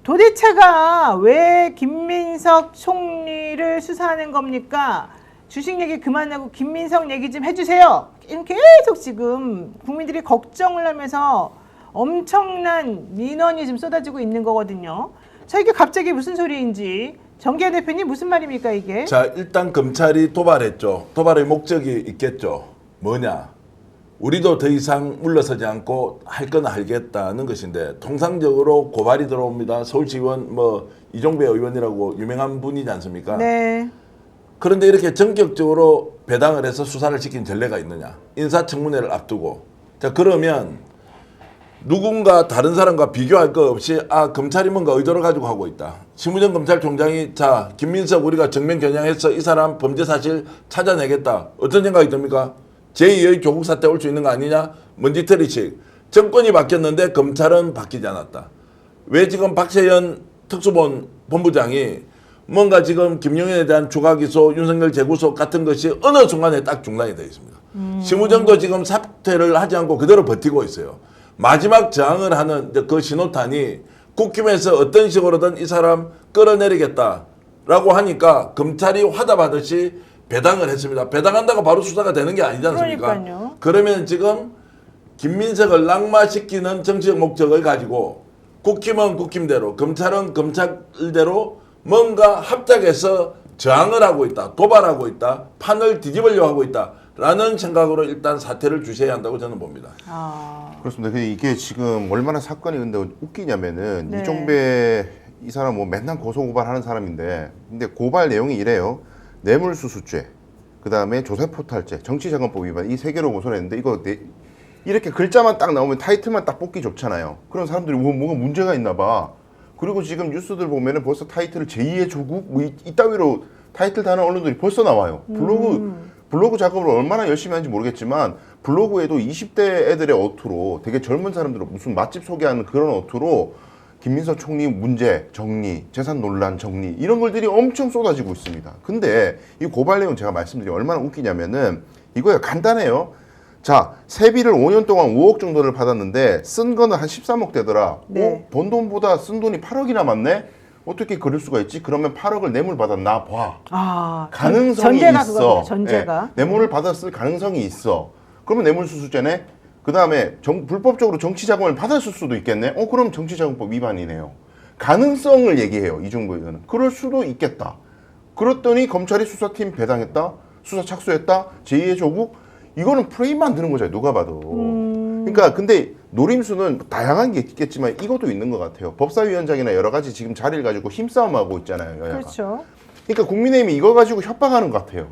도대체가 왜 김민석 총리를 수사하는 겁니까? 주식 얘기 그만하고 김민석 얘기 좀 해주세요. 계속 지금 국민들이 걱정을 하면서 엄청난 민원이 지금 쏟아지고 있는 거거든요. 자, 이게 갑자기 무슨 소리인지 정계현 대표님 무슨 말입니까 이게? 자, 일단 검찰이 도발했죠. 도발의 목적이 있겠죠. 뭐냐? 우리도 더 이상 물러서지 않고 할 건 하겠다는 것인데, 통상적으로 고발이 들어옵니다. 서울시의원 이종배 의원이라고 유명한 분이지 않습니까? 네. 그런데 이렇게 전격적으로 배당을 해서 수사를 시킨 전례가 있느냐? 인사청문회를 앞두고. 자, 그러면 누군가 다른 사람과 비교할 거 없이 검찰이 뭔가 의도를 가지고 하고 있다. 심우정 검찰총장이 자, 김민석 우리가 정면 겨냥해서 이 사람 범죄 사실 찾아내겠다. 어떤 생각이 듭니까? 제2의 조국 사태 올 수 있는 거 아니냐? 먼지털이식. 정권이 바뀌었는데 검찰은 바뀌지 않았다. 왜 지금 박세현 특수본부장이 뭔가 지금 김용현에 대한 추가기소, 윤석열 재구속 같은 것이 어느 순간에 딱 중단이 되어 있습니다. 심우정도 지금 사퇴를 하지 않고 그대로 버티고 있어요. 마지막 저항을 하는 그 신호탄이 국힘에서 어떤 식으로든 이 사람 끌어내리겠다라고 하니까 검찰이 화답하듯이 배당을 했습니다. 배당한다고 바로 수사가 되는 게 아니지 않습니까? 그러니까요. 그러면 지금 김민석을 낙마시키는 정치적 목적을 가지고 국힘은 국힘대로, 검찰은 검찰대로 뭔가 합작해서 저항을 하고 있다, 도발하고 있다, 판을 뒤집으려고 하고 있다라는 생각으로 일단 사퇴를 주셔야 한다고 저는 봅니다. 그렇습니다. 이게 지금 얼마나 사건이 근데 웃기냐면은 네. 이종배 이 사람 맨날 고소고발하는 사람인데, 근데 고발 내용이 이래요. 뇌물수수죄, 그 다음에 조세포탈죄, 정치자금법 위반, 이 세 개로 고소를 했는데 이렇게 글자만 딱 나오면 타이틀만 딱 뽑기 좋잖아요. 그런 사람들이 뭐가 문제가 있나 봐. 그리고 지금 뉴스들 보면은 벌써 타이틀을 제2의 조국 이따위로 타이틀 다는 언론들이 벌써 나와요. 블로그 작업을 얼마나 열심히 하는지 모르겠지만 블로그에도 20대 애들의 어투로, 되게 젊은 사람들 무슨 맛집 소개하는 그런 어투로 김민석 총리 문제 정리, 재산 논란 정리, 이런 글들이 엄청 쏟아지고 있습니다. 근데 이 고발 내용 제가 말씀드리면 얼마나 웃기냐면은 이거야, 간단해요. 자, 세비를 5년 동안 5억 정도를 받았는데 쓴 거는 한 13억 되더라. 네. 번 돈보다 쓴 돈이 8억이나 많네? 어떻게 그럴 수가 있지? 그러면 8억을 뇌물 받았나 봐. 가능성이 전제가 있어. 그겁니다. 전제가. 뇌물을 받았을 가능성이 있어. 그러면 뇌물수수죄네? 그 다음에 불법적으로 정치자금을 받았을 수도 있겠네? 그럼 정치자금법 위반이네요. 가능성을 얘기해요, 이종구 의원은. 그럴 수도 있겠다. 그랬더니 검찰이 수사팀 배당했다? 수사 착수했다? 제2의 조국? 이거는 프레임 만드는 거잖아요, 누가 봐도. 그러니까 근데 노림수는 다양한 게 있겠지만 이것도 있는 것 같아요. 법사위원장이나 여러 가지 지금 자리를 가지고 힘싸움하고 있잖아요, 여야가. 그렇죠. 그러니까 국민의힘이 이거 가지고 협박하는 것 같아요.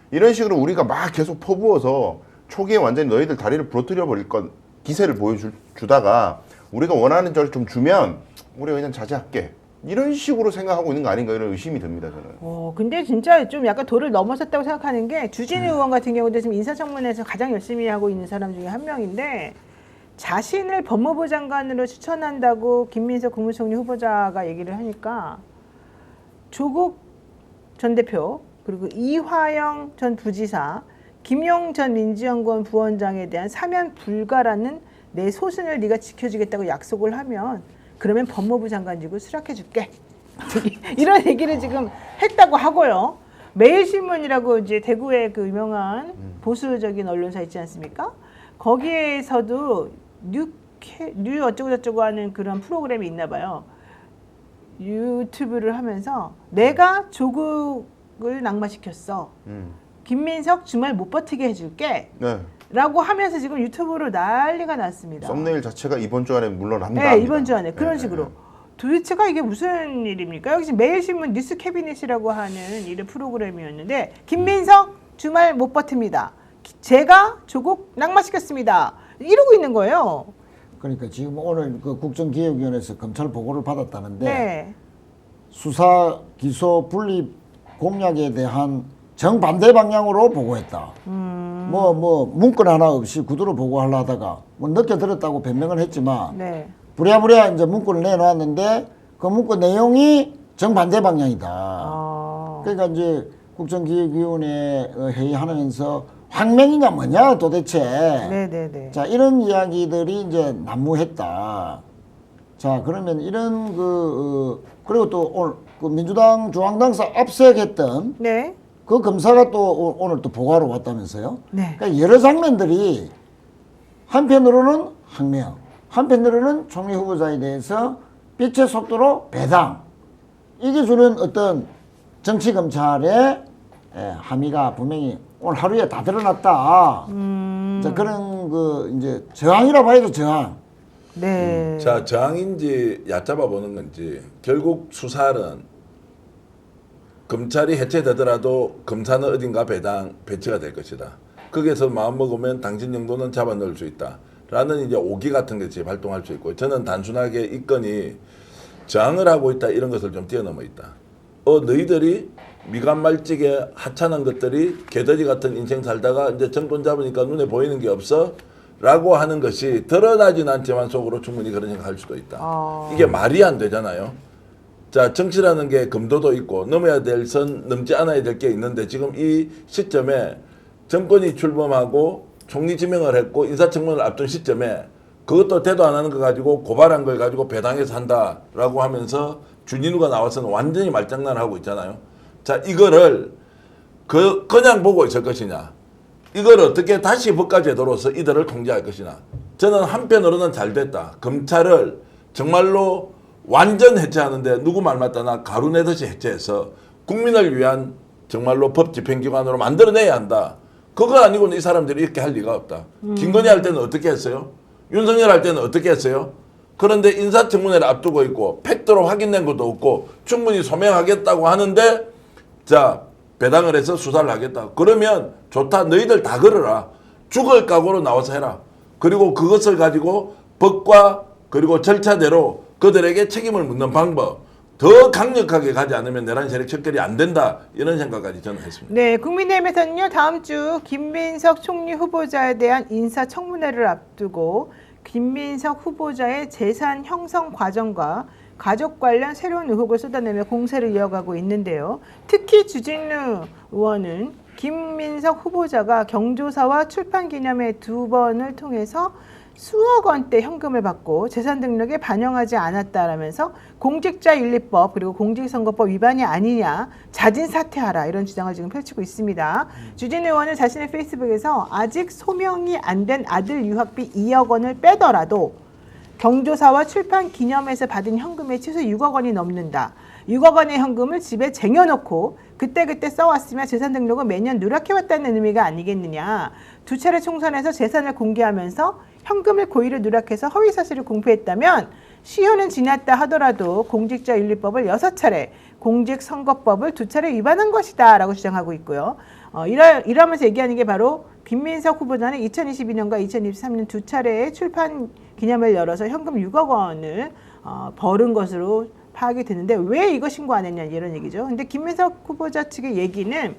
이런 식으로 우리가 막 계속 퍼부어서 초기에 완전히 너희들 다리를 부러뜨려 버릴 건 기세를 보여주다가 우리가 원하는 걸 좀 주면 우리가 그냥 자제할게. 이런 식으로 생각하고 있는 거 아닌가, 이런 의심이 듭니다, 저는. 근데 진짜 좀 약간 도를 넘어섰다고 생각하는 게 주진우 의원 같은 경우도 지금 인사청문회에서 가장 열심히 하고 있는 사람 중에 한 명인데, 자신을 법무부 장관으로 추천한다고 김민석 국무총리 후보자가 얘기를 하니까 조국 전 대표, 그리고 이화영 전 부지사, 김용 전 민주연구원 부원장에 대한 사면 불가라는 내 소신을 네가 지켜주겠다고 약속을 하면 그러면 법무부 장관직을 수락해줄게. 이런 얘기를 지금 했다고 하고요. 매일신문이라고 이제 대구의 그 유명한 보수적인 언론사 있지 않습니까? 거기에서도 뉴 어쩌고 저쩌고 하는 그런 프로그램이 있나 봐요. 유튜브를 하면서 내가 조국을 낙마시켰어. 김민석 주말 못 버티게 해줄게. 네. 라고 하면서 지금 유튜브로 난리가 났습니다. 썸네일 자체가 이번 주 안에 물러납니다. 네, 이번 주 안에 그런 식으로. 도대체가 이게 무슨 일입니까? 여기 지금 매일신문 뉴스 캐비넷이라고 하는 이런 프로그램이었는데, 김민석 주말 못 버팁니다. 제가 조국 낙마시켰습니다. 이러고 있는 거예요. 그러니까 지금 오늘 그 국정기획위원회에서 검찰 보고를 받았다는데, 네. 수사 기소 분립 공약에 대한 정반대 방향으로 보고했다. 뭐 문건 하나 없이 구두로 보고하려 하다가 뭐 늦게 들었다고 변명을 했지만, 네. 부랴부랴 이제 문건을 내놓았는데 그 문건 내용이 정반대 방향이다. 그러니까 이제 국정기획위원회 회의하면서 황명이가 뭐냐 도대체. 네네네. 자, 이런 이야기들이 이제 난무했다. 자, 그러면 이런 그리고 또 오늘 그 민주당 중앙당사 압색했던 네. 그 검사가 또 오늘 또 보고하러 왔다면서요? 네. 그러니까 여러 장면들이 한편으로는 항명, 한편으로는 총리 후보자에 대해서 빛의 속도로 배당. 이게 주는 어떤 정치 검찰의 함의가 분명히 오늘 하루에 다 드러났다. 자, 그런 그 이제 저항이라 봐야죠, 저항. 네. 자, 저항인지 얕잡아 보는 건지 결국 수사는 검찰이 해체되더라도 검사는 어딘가 배치가 될 것이다. 거기에서 마음 먹으면 당신 정도는 잡아 넣을 수 있다. 라는 이제 오기 같은 것이 발동할 수 있고, 저는 단순하게 이 건이 저항을 하고 있다 이런 것을 좀 뛰어넘어 있다. 너희들이 미간말찍에 하찮은 것들이 개더지 같은 인생 살다가 이제 정권 잡으니까 눈에 보이는 게 없어? 라고 하는 것이 드러나진 않지만 속으로 충분히 그런 생각할 수도 있다. 이게 말이 안 되잖아요. 자, 정치라는 게 금도도 있고 넘어야 될 선, 넘지 않아야 될 게 있는데 지금 이 시점에 정권이 출범하고 총리 지명을 했고 인사청문회를 앞둔 시점에 그것도 대도 안 하는 거 가지고 고발한 걸 가지고 배당해서 한다라고 하면서 준인우가 나와서는 완전히 말장난을 하고 있잖아요. 자, 이거를 그냥 보고 있을 것이냐, 이걸 어떻게 다시 법과제도로서 이들을 통제할 것이냐. 저는 한편으로는 잘 됐다. 검찰을 정말로 완전 해체하는데 누구 말 맞다나 가루 내듯이 해체해서 국민을 위한 정말로 법 집행기관으로 만들어내야 한다. 그거 아니고는 이 사람들이 이렇게 할 리가 없다. 김건희 할 때는 어떻게 했어요? 윤석열 할 때는 어떻게 했어요? 그런데 인사청문회를 앞두고 있고 팩트로 확인된 것도 없고 충분히 소명하겠다고 하는데, 자, 배당을 해서 수사를 하겠다. 그러면 좋다. 너희들 다 걸어라. 죽을 각오로 나와서 해라. 그리고 그것을 가지고 법과 그리고 절차대로 그들에게 책임을 묻는 방법, 더 강력하게 가지 않으면 내란 세력 척결이 안 된다. 이런 생각까지 저는 했습니다. 네, 국민의힘에서는요, 다음 주 김민석 총리 후보자에 대한 인사청문회를 앞두고 김민석 후보자의 재산 형성 과정과 가족 관련 새로운 의혹을 쏟아내며 공세를 이어가고 있는데요. 특히 주진우 의원은 김민석 후보자가 경조사와 출판기념회 2번을 통해서 수억 원대 현금을 받고 재산 등록에 반영하지 않았다라면서 공직자윤리법 그리고 공직선거법 위반이 아니냐, 자진 사퇴하라, 이런 주장을 지금 펼치고 있습니다. 주진우 의원은 자신의 페이스북에서 아직 소명이 안 된 아들 유학비 2억 원을 빼더라도 경조사와 출판 기념회에서 받은 현금의 최소 6억 원이 넘는다. 6억 원의 현금을 집에 쟁여놓고 그때그때 써왔으며 재산 등록은 매년 누락해왔다는 의미가 아니겠느냐. 2차례 총선에서 재산을 공개하면서 현금을 고의로 누락해서 허위사실을 공표했다면 시효는 지났다 하더라도 공직자윤리법을 6차례, 공직선거법을 2차례 위반한 것이다 라고 주장하고 있고요. 이러면서 얘기하는 게 바로 김민석 후보자는 2022년과 2023년 2차례의 출판 기념회를 열어서 현금 6억 원을 벌은 것으로 파악이 되는데 왜 이거 신고 안 했냐, 이런 얘기죠. 근데 김민석 후보자 측의 얘기는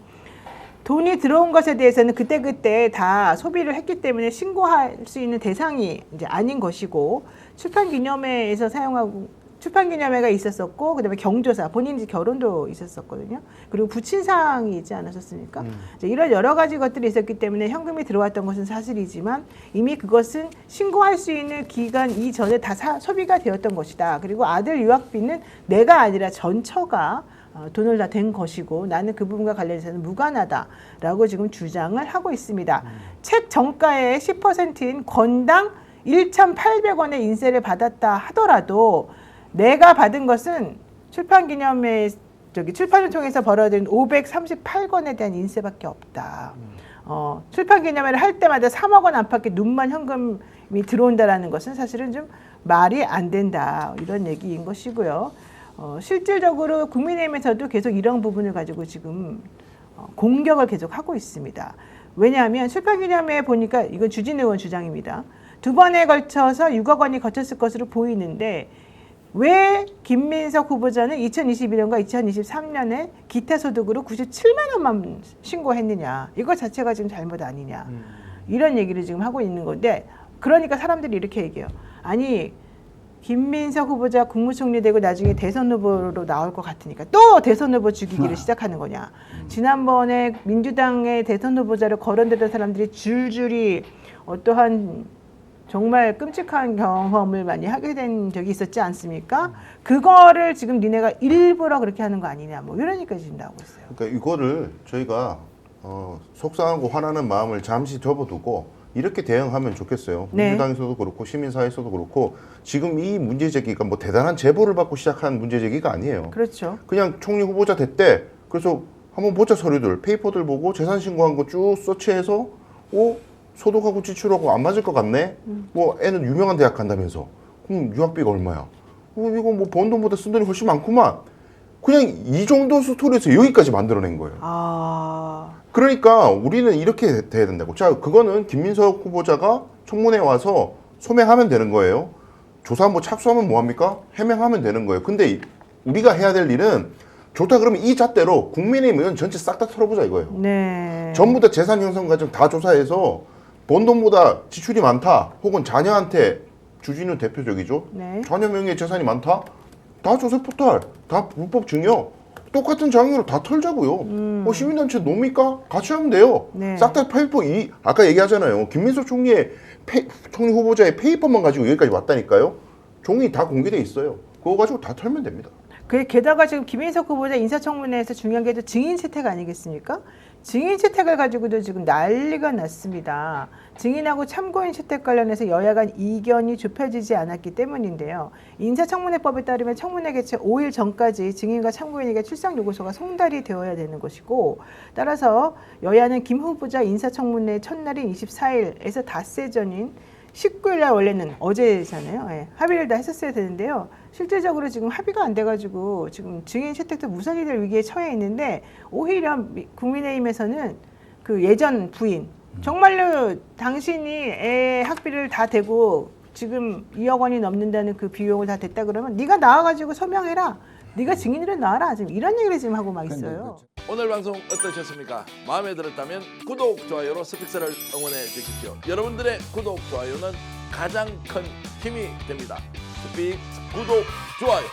돈이 들어온 것에 대해서는 그때그때 다 소비를 했기 때문에 신고할 수 있는 대상이 이제 아닌 것이고, 출판기념회에서 사용하고, 출판기념회가 있었었고, 그 다음에 경조사, 본인 이제 결혼도 있었었거든요. 그리고 부친상이 있지 않았었습니까? 이제 이런 여러 가지 것들이 있었기 때문에 현금이 들어왔던 것은 사실이지만 이미 그것은 신고할 수 있는 기간 이전에 다 소비가 되었던 것이다. 그리고 아들 유학비는 내가 아니라 전처가 돈을 다 댄 것이고 나는 그 부분과 관련해서는 무관하다라고 지금 주장을 하고 있습니다. 책 정가의 10%인 건당 1,800원의 인세를 받았다 하더라도 내가 받은 것은 출판기념회 출판을 통해서 벌어들인 538권에 대한 인세밖에 없다. 출판기념회를 할 때마다 3억 원 안팎의 눈만 현금이 들어온다라는 것은 사실은 좀 말이 안 된다, 이런 얘기인 것이고요. 실질적으로 국민의힘에서도 계속 이런 부분을 가지고 지금 공격을 계속 하고 있습니다. 왜냐하면 출판기념회에 보니까 이건 주진우 의원 주장입니다. 2번에 걸쳐서 6억 원이 거쳤을 것으로 보이는데 왜 김민석 후보자는 2021년과 2023년에 기타 소득으로 97만 원만 신고했느냐, 이거 자체가 지금 잘못 아니냐, 이런 얘기를 지금 하고 있는 건데, 그러니까 사람들이 이렇게 얘기해요. 아니, 김민석 후보자 국무총리 되고 나중에 대선 후보로 나올 것 같으니까 또 대선 후보 죽이기를 시작하는 거냐. 지난번에 민주당의 대선 후보자를 거론되던 사람들이 줄줄이 어떠한 정말 끔찍한 경험을 많이 하게 된 적이 있었지 않습니까? 그거를 지금 니네가 일부러 그렇게 하는 거 아니냐 뭐 이런 얘기까지 지금 나오고 있어요. 그러니까 이거를 저희가 속상하고 화나는 마음을 잠시 접어두고 이렇게 대응하면 좋겠어요. 네. 민주당에서도 그렇고 시민사회에서도 그렇고 지금 이 문제 제기가 뭐 대단한 제보를 받고 시작한 문제 제기가 아니에요. 그렇죠. 그냥 총리 후보자 됐대. 그래서 한번 보자 서류들, 페이퍼들 보고 재산 신고한 거 쭉 서치해서 소득하고 지출하고 안 맞을 것 같네. 뭐 애는 유명한 대학 간다면서. 그럼 유학비가 얼마야? 이거 뭐 번 돈보다 쓴 돈이 훨씬 많구만. 그냥 이 정도 스토리에서 여기까지 만들어낸 거예요. 아, 그러니까 우리는 이렇게 돼야 된다고. 자, 그거는 김민석 후보자가 청문회에 와서 소명하면 되는 거예요. 조사 뭐 착수하면 뭐합니까? 해명하면 되는 거예요. 근데 우리가 해야 될 일은 좋다 그러면 이 잣대로 국민의힘 의원 전체 싹 다 털어보자 이거예요. 네. 전부 다 재산 형성 과정 다 조사해서 번 돈보다 지출이 많다. 혹은 자녀한테 주진우 대표적이죠. 네. 자녀 명의의 재산이 많다. 다 조세 포탈, 다 불법 증여. 똑같은 장애로 다 털자고요. 시민단체 놈입니까? 같이 하면 돼요. 네. 싹 다 페이퍼 아까 얘기하잖아요. 김민석 총리의 총리 후보자의 페이퍼만 가지고 여기까지 왔다니까요. 종이 다 공개돼 있어요. 그거 가지고 다 털면 됩니다. 게다가 지금 김인석 후보자 인사청문회에서 중요한 게 또 증인 채택 아니겠습니까? 증인 채택을 가지고도 지금 난리가 났습니다. 증인하고 참고인 채택 관련해서 여야 간 이견이 좁혀지지 않았기 때문인데요. 인사청문회법에 따르면 청문회 개최 5일 전까지 증인과 참고인에게 출석 요구서가 송달이 되어야 되는 것이고, 따라서 여야는 김 후보자 인사청문회 첫날인 24일에서 닷새 전인 19일 날 원래는 어제잖아요. 예, 합의를 다 했었어야 되는데요. 실제적으로 지금 합의가 안 돼가지고 지금 증인 채택도 무산이 될 위기에 처해 있는데, 오히려 국민의힘에서는 그 예전 부인, 정말로 당신이 애 학비를 다 대고 지금 2억 원이 넘는다는 그 비용을 다 댔다 그러면 네가 나와가지고 서명해라. 네가 증인으로 나와라. 지금 이런 얘기를 지금 하고 막 있어요. 오늘 방송 어떠셨습니까? 마음에 들었다면 구독, 좋아요로 스픽스를 응원해 주십시오. 여러분들의 구독, 좋아요는 가장 큰 힘이 됩니다. 스픽스 구독, 좋아요.